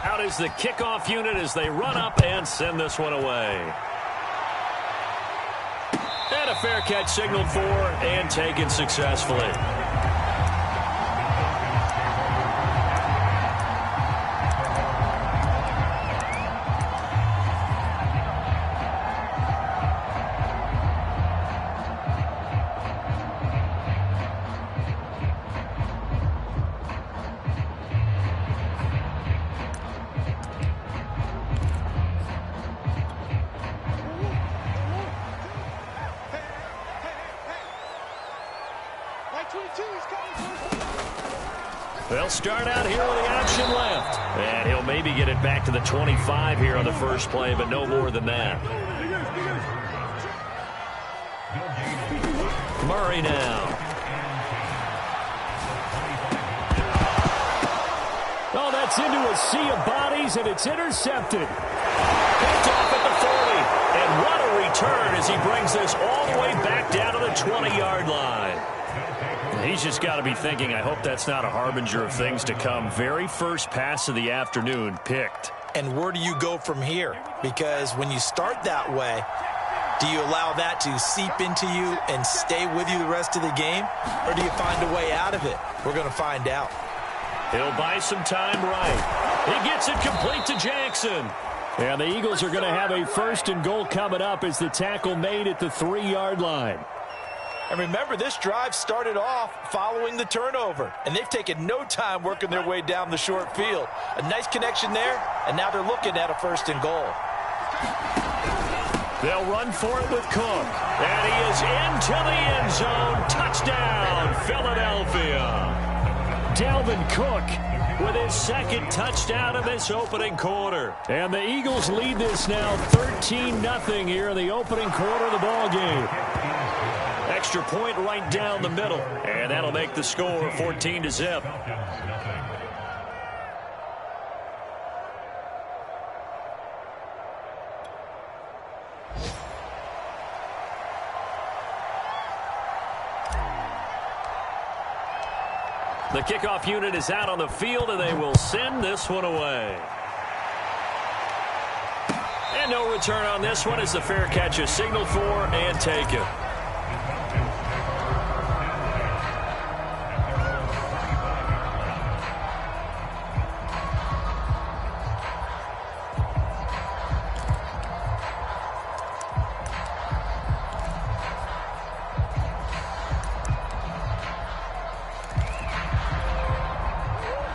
Out is the kickoff unit as they run up and send this one away. And a fair catch signaled for and taken successfully. They'll start out here with the option left. And he'll maybe get it back to the 25 here on the first play, but no more than that. Murray now. Oh, that's into a sea of bodies, and it's intercepted. Picked off at the 40. And what a return as he brings this all the way back down to the 20-yard line. He's just got to be thinking, I hope that's not a harbinger of things to come. Very first pass of the afternoon picked. And where do you go from here? Because when you start that way, do you allow that to seep into you and stay with you the rest of the game? Or do you find a way out of it? We're going to find out. He'll buy some time right. He gets it complete to Jackson. And the Eagles are going to have a first and goal coming up as the tackle made at the 3-yard line. And remember, this drive started off following the turnover. And they've taken no time working their way down the short field. A nice connection there, and now they're looking at a first and goal. They'll run for it with Cook. And he is into the end zone. Touchdown, Philadelphia. Dalvin Cook with his second touchdown of this opening quarter. And the Eagles lead this now 13-0 here in the opening quarter of the ball game. Extra point right down the middle. And that'll make the score 14-0. The kickoff unit is out on the field, and they will send this one away. And no return on this one as the fair catch is signaled for and taken.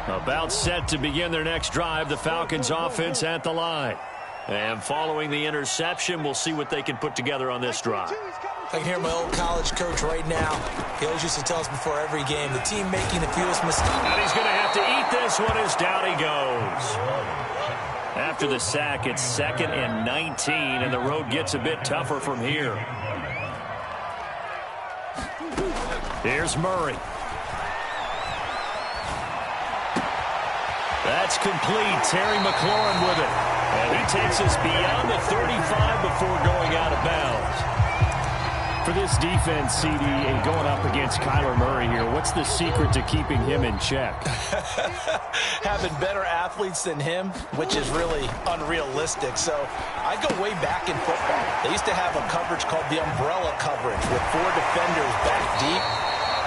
About set to begin their next drive, the Falcons offense at the line. And following the interception, we'll see what they can put together on this drive. I can hear my old college coach right now. He always used to tell us before every game, the team making the fewest mistakes. And he's going to have to eat this one as down he goes. After the sack, it's 2nd and 19, and the road gets a bit tougher from here. Here's Murray. That's complete. Terry McLaurin with it. And he takes us beyond the 35 before going out of bounds. For this defense, CD, and going up against Kyler Murray here, what's the secret to keeping him in check? Having better athletes than him, which is really unrealistic. So I go way back in football. They used to have a coverage called the umbrella coverage with 4 defenders back deep.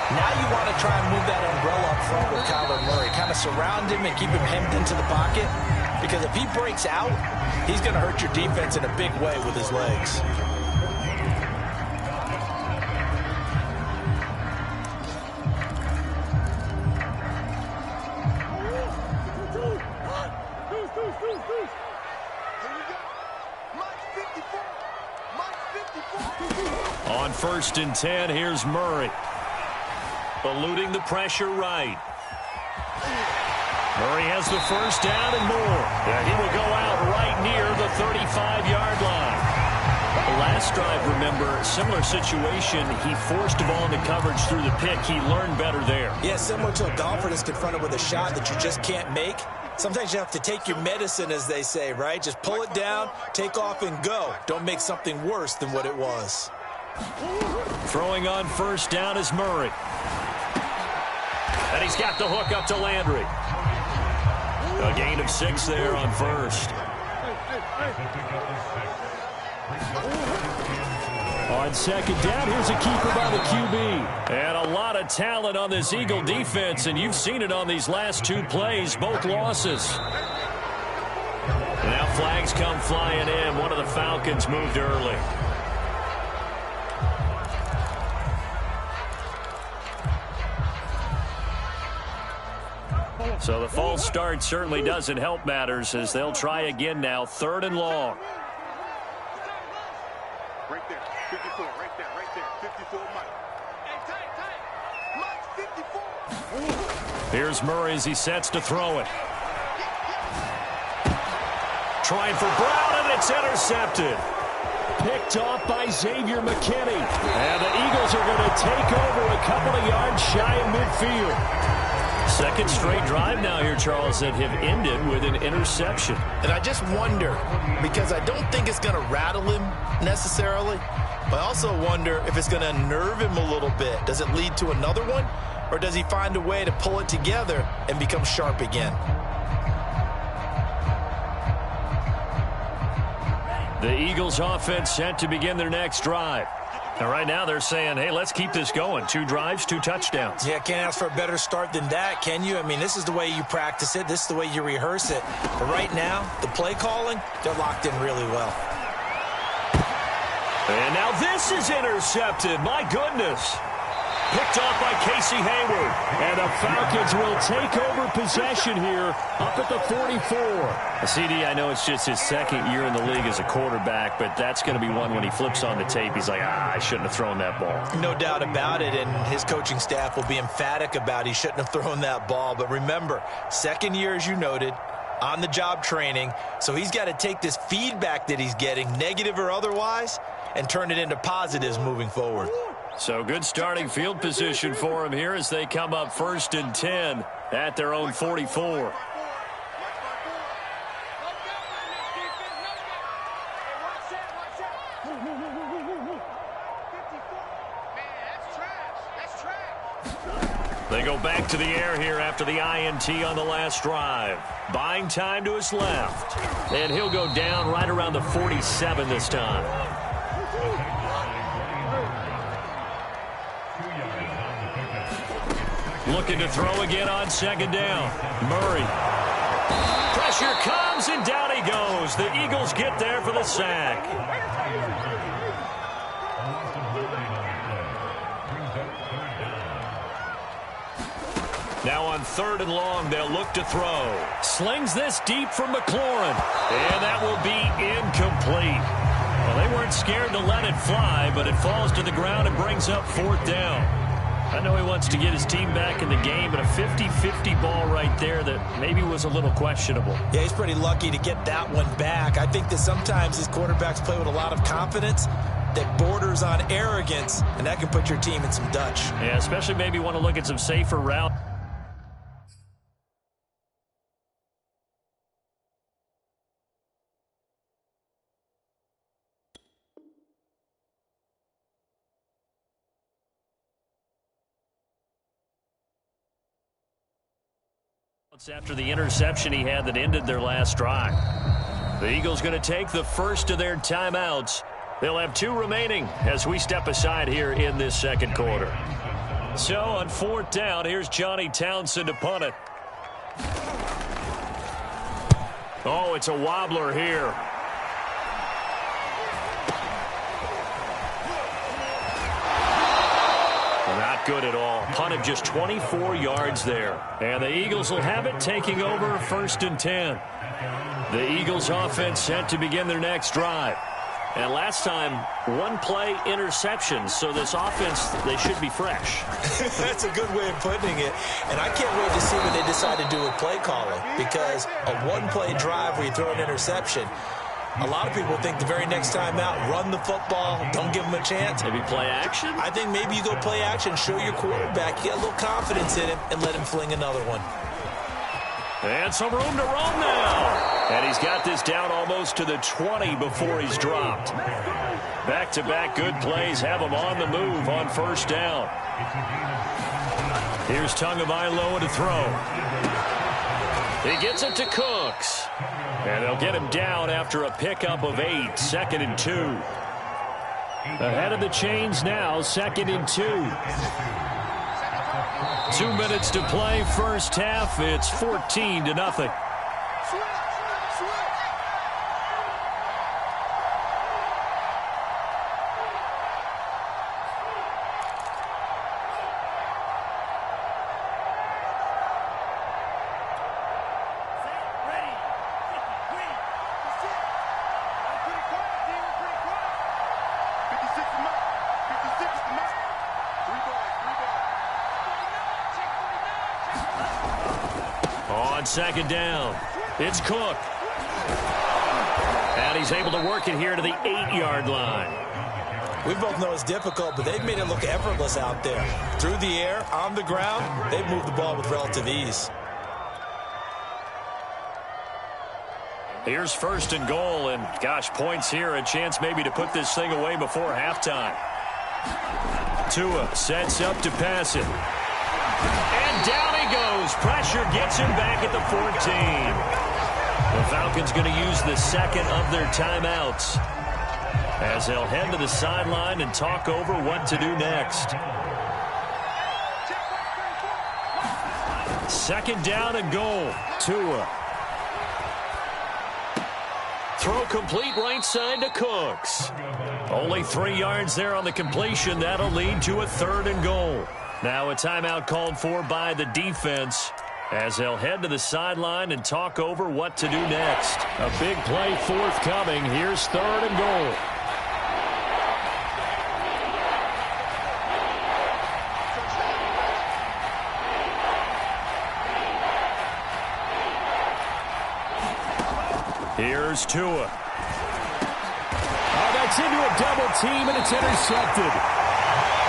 Now you want to try and move that umbrella up front with Kyler Murray. Kind of surround him and keep him hemmed into the pocket. Because if he breaks out, he's going to hurt your defense in a big way with his legs. On 1st and 10, here's Murray. Eluding the pressure right. Murray has the first down and more. Yeah, he will go out right near the 35-yard line. The last drive, remember, similar situation. He forced the ball into coverage through the pick. He learned better there. Yeah, similar to a golfer that's confronted with a shot that you just can't make. Sometimes you have to take your medicine, as they say, right? Just pull it down, take off, and go. Don't make something worse than what it was. Throwing on first down is Murray. And he's got the hook up to Landry. A gain of of 6 there on first. On second down, here's a keeper by the QB. And a lot of talent on this Eagle defense, and you've seen it on these last 2 plays, both losses. Now flags come flying in. One of the Falcons moved early. So the false start certainly doesn't help matters as they'll try again now. 3rd and long. Right there, 54, right there, 54, Mike. Hey, Mike, 54. Here's Murray as he sets to throw it. Trying for Brown, and it's intercepted. Picked off by Xavier McKinney. And the Eagles are going to take over a couple of yards shy of midfield. Second straight drive now here, Charles, that have ended with an interception. And I just wonder, because I don't think it's going to rattle him necessarily, but I also wonder if it's going to unnerve him a little bit. Does it lead to another one, or does he find a way to pull it together and become sharp again? The Eagles offense set to begin their next drive. And right now they're saying, hey, let's keep this going. 2 drives, 2 touchdowns. Yeah, can't ask for a better start than that, can you? I mean, this is the way you practice it. This is the way you rehearse it. But right now, the play calling, they're locked in really well. And now this is intercepted. My goodness. Picked off by Casey Hayward. And the Falcons will take over possession here up at the 44. CD, I know it's just his 2nd year in the league as a quarterback, but that's going to be one when he flips on the tape. He's like, I shouldn't have thrown that ball. No doubt about it, and his coaching staff will be emphatic about he shouldn't have thrown that ball. But remember, 2nd year, as you noted, on-the-job training, so he's got to take this feedback that he's getting, negative or otherwise, and turn it into positives moving forward. So good starting field position for him here as they come up 1st and 10 at their own 44. They go back to the air here after the INT on the last drive. Buying time to his left. And he'll go down right around the 47 this time. Looking to throw again on 2nd down. Murray. Pressure comes, and down he goes. The Eagles get there for the sack. Now on 3rd and long, they'll look to throw. Slings this deep from McLaurin. And that will be incomplete. Well, they weren't scared to let it fly, but it falls to the ground and brings up 4th down. I know he wants to get his team back in the game, but a 50-50 ball right there that maybe was a little questionable. Yeah, he's pretty lucky to get that one back. I think that sometimes these quarterbacks play with a lot of confidence that borders on arrogance, and that can put your team in some Dutch. Yeah, especially maybe want to look at some safer routes. After the interception he had that ended their last drive. The Eagles going to take the first of their timeouts. They'll have 2 remaining as we step aside here in this 2nd quarter. So on 4th down, here's Johnny Townsend to punt it. Oh, it's a wobbler here. Not good at all. Punted just 24 yards there. And the Eagles will have it, taking over 1st and 10. The Eagles offense set to begin their next drive. And last time, 1-play interceptions. So this offense, they should be fresh. That's a good way of putting it. And I can't wait to see what they decide to do with play calling. Because a 1-play drive where you throw an interception, a lot of people think the very next time out, run the football, don't give them a chance. Maybe play action? I think maybe you go play action, show your quarterback, you get a little confidence in him, and let him fling another one. And some room to roam now. And he's got this down almost to the 20 before he's dropped. Back-to-back good plays have him on the move on 1st down. Here's Tagovailoa to throw. He gets it to Cooks. And they'll get him down after a pickup of 8, 2nd and 2. Ahead of the chains now, 2nd and 2. 2 minutes to play, first half. It's 14-0. Second down. It's Cook. And he's able to work it here to the 8-yard line. We both know it's difficult, but they've made it look effortless out there. Through the air, on the ground, they've moved the ball with relative ease. Here's 1st and goal, and gosh, points here, a chance maybe to put this thing away before halftime. Tua sets up to pass it. And down he goes. Pressure gets him back at the 14. The Falcons going to use the second of their timeouts as they'll head to the sideline and talk over what to do next. 2nd down and goal. Tua. Throw complete right side to Cooks. Only 3 yards there on the completion. That'll lead to a 3rd and goal. Now a timeout called for by the defense as they'll head to the sideline and talk over what to do next. A big play forthcoming. Here's 3rd and goal. Here's Tua. Oh, that's into a double team, and it's intercepted.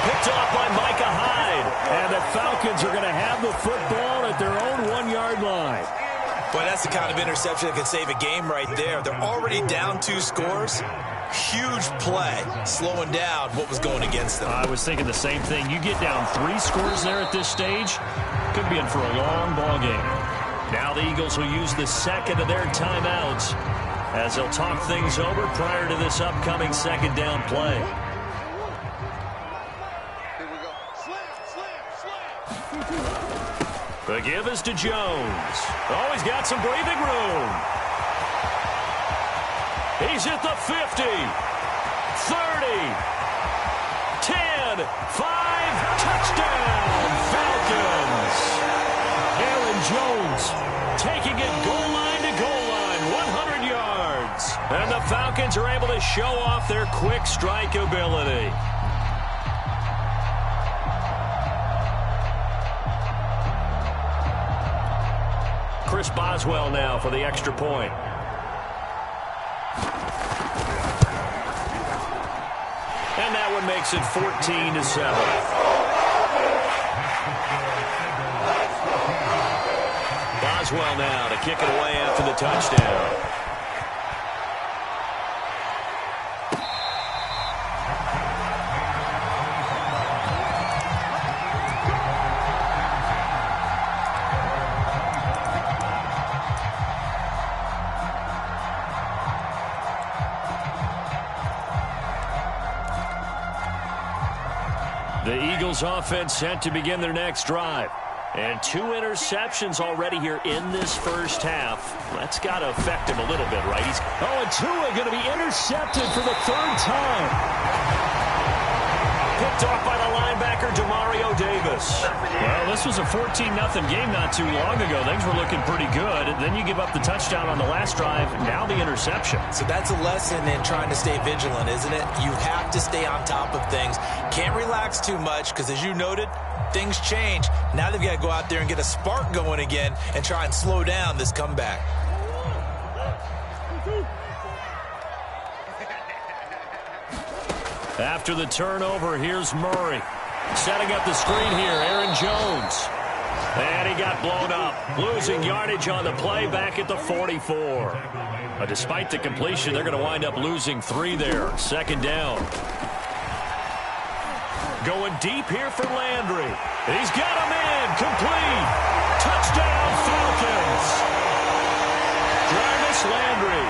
Picked off by Micah Hyde. And the Falcons are going to have the football at their own 1-yard line. Boy, that's the kind of interception that could save a game right there. They're already down 2 scores. Huge play, slowing down what was going against them. I was thinking the same thing. You get down 3 scores there at this stage, could be in for a long ball game. Now the Eagles will use the second of their timeouts as they'll talk things over prior to this upcoming 2nd down play. The give is to Jones. Oh, he's got some breathing room. He's at the 50, 30, 10, 5, touchdown, Falcons. Aaron Jones taking it goal line to goal line, 100 yards. And the Falcons are able to show off their quick strike ability. Chris Boswell now for the extra point. And that one makes it 14-7. Boswell now to kick it away after the touchdown. The Eagles offense set to begin their next drive. And 2 interceptions already here in this first half. That's got to affect him a little bit, right? And Tua going to be intercepted for the 3rd time. Picked off by the linebacker, Demario Davis. Well, this was a 14-0 game not too long ago. Things were looking pretty good. Then you give up the touchdown on the last drive. Now the interception. So that's a lesson in trying to stay vigilant, isn't it? You have to stay on top of things. Can't relax too much because, as you noted, things change. Now they've got to go out there and get a spark going again and try and slow down this comeback. After the turnover, here's Murray. Setting up the screen here, Aaron Jones. And he got blown up. Losing yardage on the play back at the 44. But despite the completion, they're going to wind up losing 3 there. 2nd down. Going deep here for Landry. He's got him in. Complete. Touchdown, Falcons. Trying to Jarvis Landry,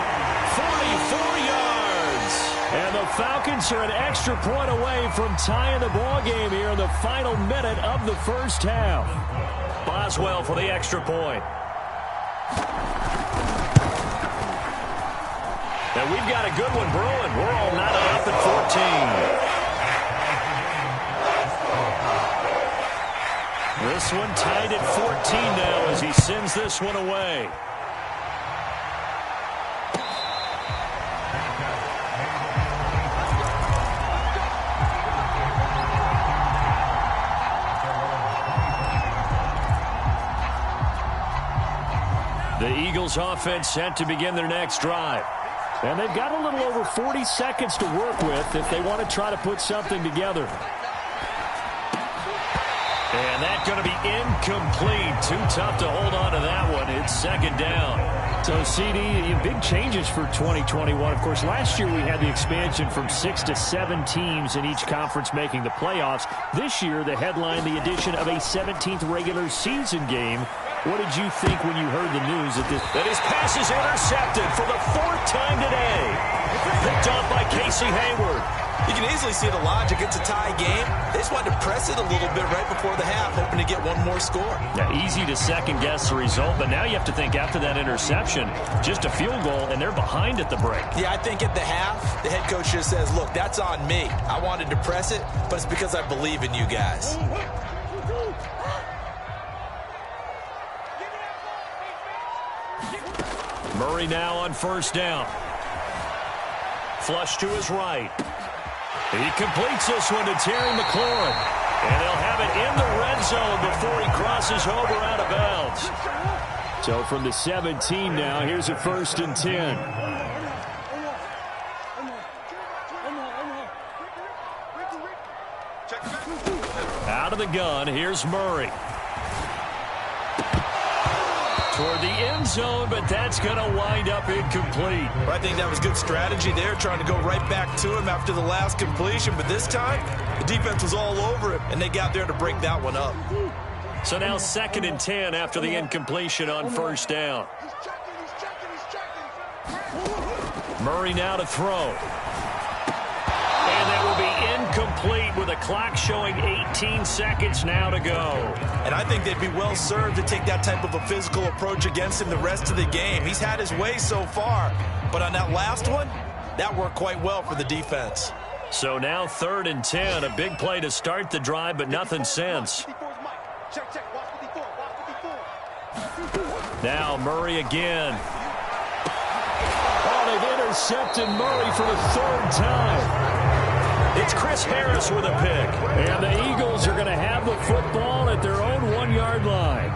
44 yards. And the Falcons are an extra point away from tying the ball game here in the final minute of the first half. Boswell for the extra point. And we've got a good one brewing. We're all knotted up at 14. This one tied at 14 now as he sends this one away. The Eagles offense set to begin their next drive. And they've got a little over 40 seconds to work with if they want to try to put something together. And that's going to be incomplete. Too tough to hold on to that one. It's second down. So, CD, big changes for 2021. Of course, last year we had the expansion from 6 to 7 teams in each conference making the playoffs. This year, the headline, the addition of a 17th regular season game. What did you think when you heard the news that his pass is intercepted for the 4th time today? Picked off by Casey Hayward. You can easily see the logic. It's a tie game. They just wanted to press it a little bit right before the half, hoping to get one more score. Yeah, easy to second-guess the result, but now you have to think after that interception, just a field goal, and they're behind at the break. Yeah, I think at the half, the head coach just says, look, that's on me. I wanted to press it, but it's because I believe in you guys. Murray now on first down. Flush to his right. He completes this one to Terry McLaurin. And he'll have it in the red zone before he crosses over out of bounds. So from the 17 now, here's a 1st and 10. Out of the gun, here's Murray. Toward the end zone, but that's going to wind up incomplete. Well, I think that was good strategy there, trying to go right back to him after the last completion. But this time, the defense was all over it, and they got there to break that one up. So now 2nd and 10 after the incompletion on first down. Murray now to throw. And that will be incomplete with a clock showing 18 seconds now to go. And I think they'd be well served to take that type of a physical approach against him the rest of the game. He's had his way so far, but on that last one, that worked quite well for the defense. So now 3rd and 10, a big play to start the drive, but nothing since. Now Murray again. Oh, they've intercepted Murray for the 3rd time. It's Chris Harris with a pick. And the Eagles are going to have the football at their own 1-yard line.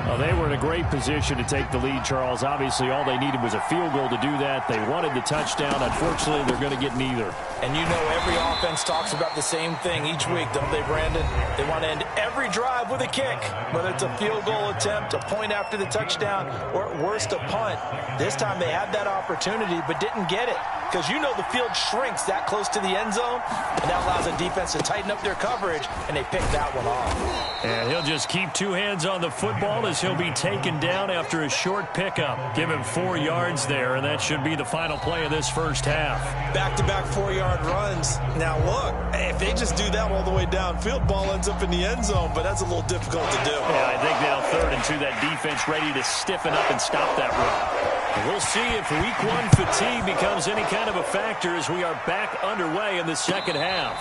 Well, they were in a great position to take the lead, Charles. Obviously, all they needed was a field goal to do that. They wanted the touchdown. Unfortunately, they're going to get neither. And you know every offense talks about the same thing each week, don't they, Brandon? They want to end every drive with a kick, whether it's a field goal attempt, a point after the touchdown, or at worst, a punt. This time they had that opportunity but didn't get it because you know the field shrinks that close to the end zone, and that allows the defense to tighten up their coverage, and they picked that one off. And he'll just keep 2 hands on the football as he'll be taken down after a short pickup. Give him 4 yards there, and that should be the final play of this first half. Back-to-back 4-yard runs. Now, look, if they just do that all the way downfield, ball ends up in the end zone, but that's a little difficult to do. Yeah, I think now 3rd and 2, that defense ready to stiffen up and stop that run. We'll see if week 1 fatigue becomes any kind of a factor as we are back underway in the second half.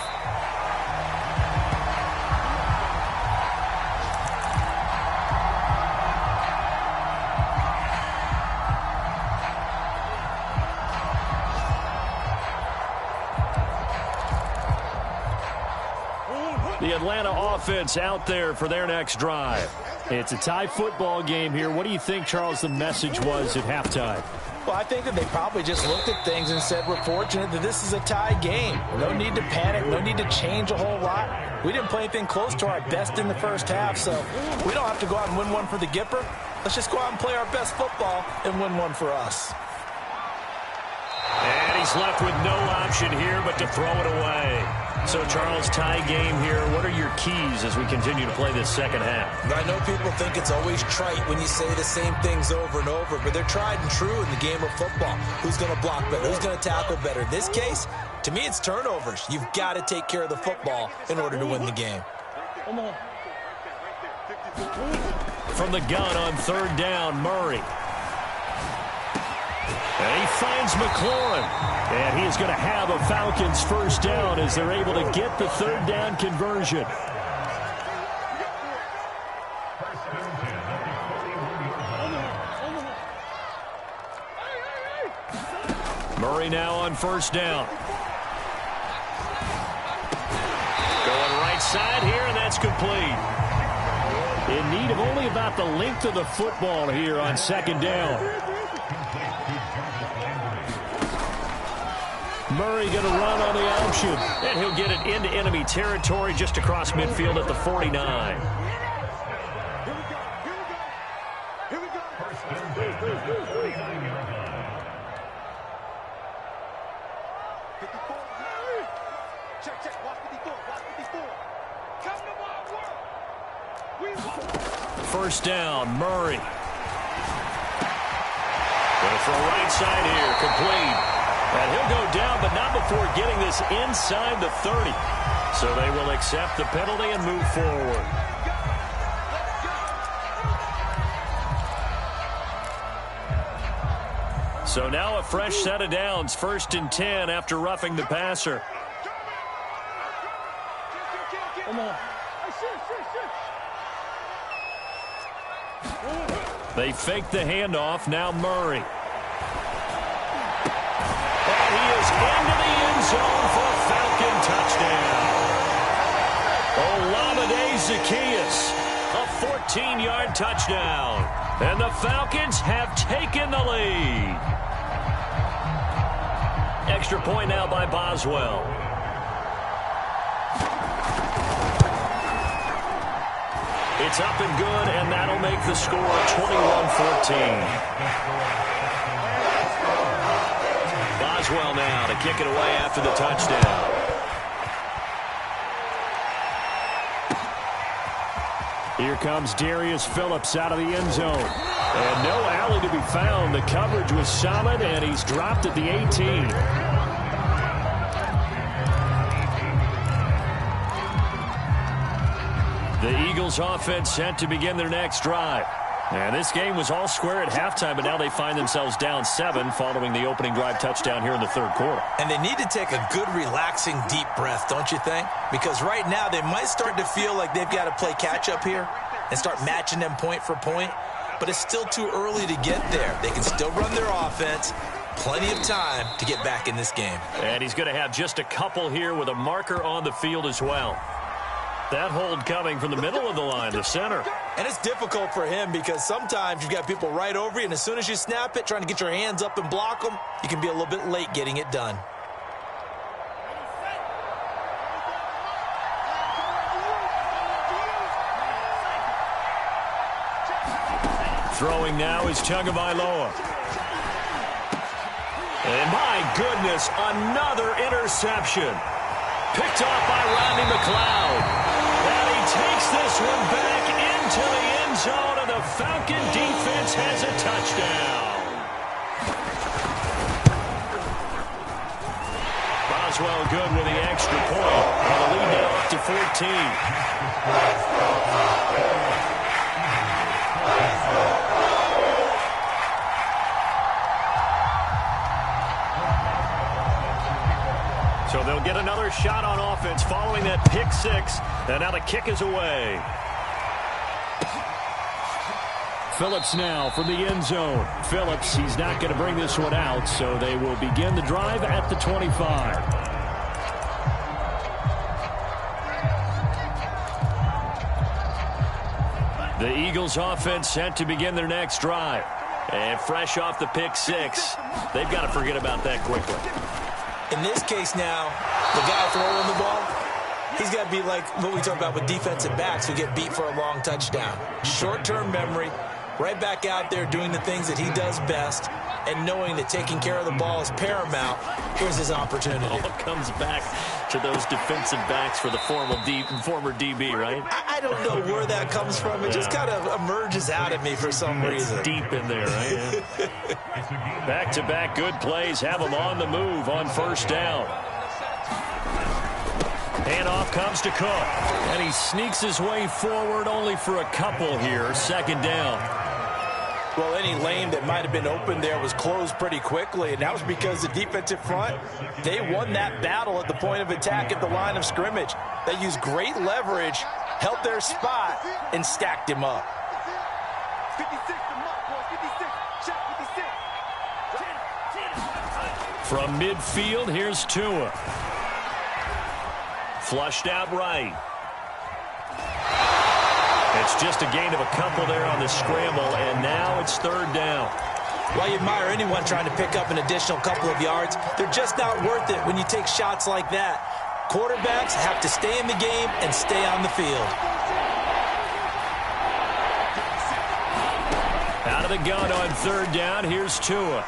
The Atlanta offense out there for their next drive. It's a tie football game here. What do you think, Charles, the message was at halftime? Well, I think that they probably just looked at things and said, we're fortunate that this is a tie game. No need to panic. No need to change a whole lot. We didn't play anything close to our best in the first half, so we don't have to go out and win one for the Gipper. Let's just go out and play our best football and win one for us. And he's left with no option here but to throw it away. So, Charles, tie game here. What are your keys as we continue to play this second half? I know people think it's always trite when you say the same things over and over, but they're tried and true in the game of football. Who's going to block better? Who's going to tackle better? In this case, to me, it's turnovers. You've got to take care of the football in order to win the game. From the gun on third down, Murray. And he finds McLaurin. And he is going to have a Falcons first down as they're able to get the third down conversion. Murray now on first down. Going right side here, and that's complete. In need of only about the length of the football here on second down. Murray going to run on the option, and he'll get it into enemy territory just across midfield at the 49. First down, Murray. Going to throw right side here, complete. And he'll go down, but not before getting this inside the 30. So they will accept the penalty and move forward. So now a fresh set of downs, 1st and 10 after roughing the passer. They fake the handoff, now Murray. And he is into the end zone for a Falcon touchdown. Olamide Zaccheaus, a 14-yard touchdown. And the Falcons have taken the lead. Extra point now by Boswell. It's up and good, and that'll make the score 21-14. Boswell now to kick it away after the touchdown. Here comes Darius Phillips out of the end zone. And no alley to be found. The coverage was solid, and he's dropped at the 18. The Eagles offense set to begin their next drive. And this game was all square at halftime, but now they find themselves down 7 following the opening drive touchdown here in the third quarter. And they need to take a good, relaxing, deep breath, don't you think? Because right now they might start to feel like they've got to play catch-up here and start matching them point for point. But it's still too early to get there. They can still run their offense. Plenty of time to get back in this game. And he's going to have just a couple here with a marker on the field as well. That hold coming from the middle of the line, the center. And it's difficult for him because sometimes you've got people right over you, and as soon as you snap it, trying to get your hands up and block them, you can be a little bit late getting it done. Throwing now is Tagovailoa. And my goodness, another interception. Picked off by Rodney McLeod. And he takes this one back into the end zone, and the Falcon defense has a touchdown. Boswell good with the extra point. And the lead now up to 14. So they'll get another shot on offense following that pick six. And now the kick is away. Phillips now from the end zone. Phillips, he's not going to bring this one out, so they will begin the drive at the 25. The Eagles offense set to begin their next drive. And fresh off the pick six, they've got to forget about that quickly. In this case now, the guy throwing the ball, he's got to be like what we talk about with defensive backs who get beat for a long touchdown. Short-term memory, right back out there doing the things that he does best and knowing that taking care of the ball is paramount. Here's his opportunity. All comes back to those defensive backs for the former DB, right? I don't know where that comes from. It just kind of emerges out at me for some reason. It's deep in there, right? Back-to-back good plays have them on the move on first down. Handoff comes to Cook. And he sneaks his way forward only for a couple here. Second down. Well, any lane that might have been open there was closed pretty quickly, and that was because the defensive front, they won that battle at the point of attack at the line of scrimmage. They used great leverage, held their spot, and stacked him up. 56 to mark, boys. 56. Shot 56. From midfield, here's Tua. Flushed out right. It's just a gain of a couple there on the scramble, and now it's third down. While you admire anyone trying to pick up an additional couple of yards, they're just not worth it when you take shots like that. Quarterbacks have to stay in the game and stay on the field. Out of the gun on third down, here's Tua.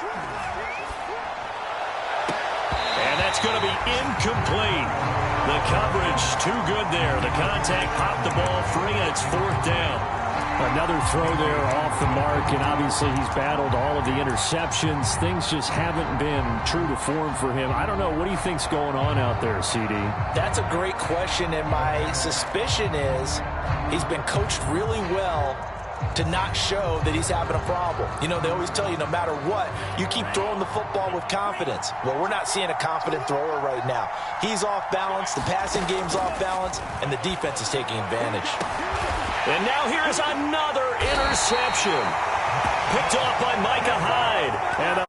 And that's going to be incomplete. The coverage too good there. The contact popped the ball free, and it's fourth down. Another throw there off the mark, and obviously he's battled all of the interceptions. Things just haven't been true to form for him. I don't know. What do you think's going on out there, CD? That's a great question, and my suspicion is he's been coached really well to not show that he's having a problem. You know, they always tell you no matter what, you keep throwing the football with confidence. Well, we're not seeing a confident thrower right now. He's off balance, the passing game's off balance, and the defense is taking advantage. And now here's another interception. Picked off by Micah Hyde. And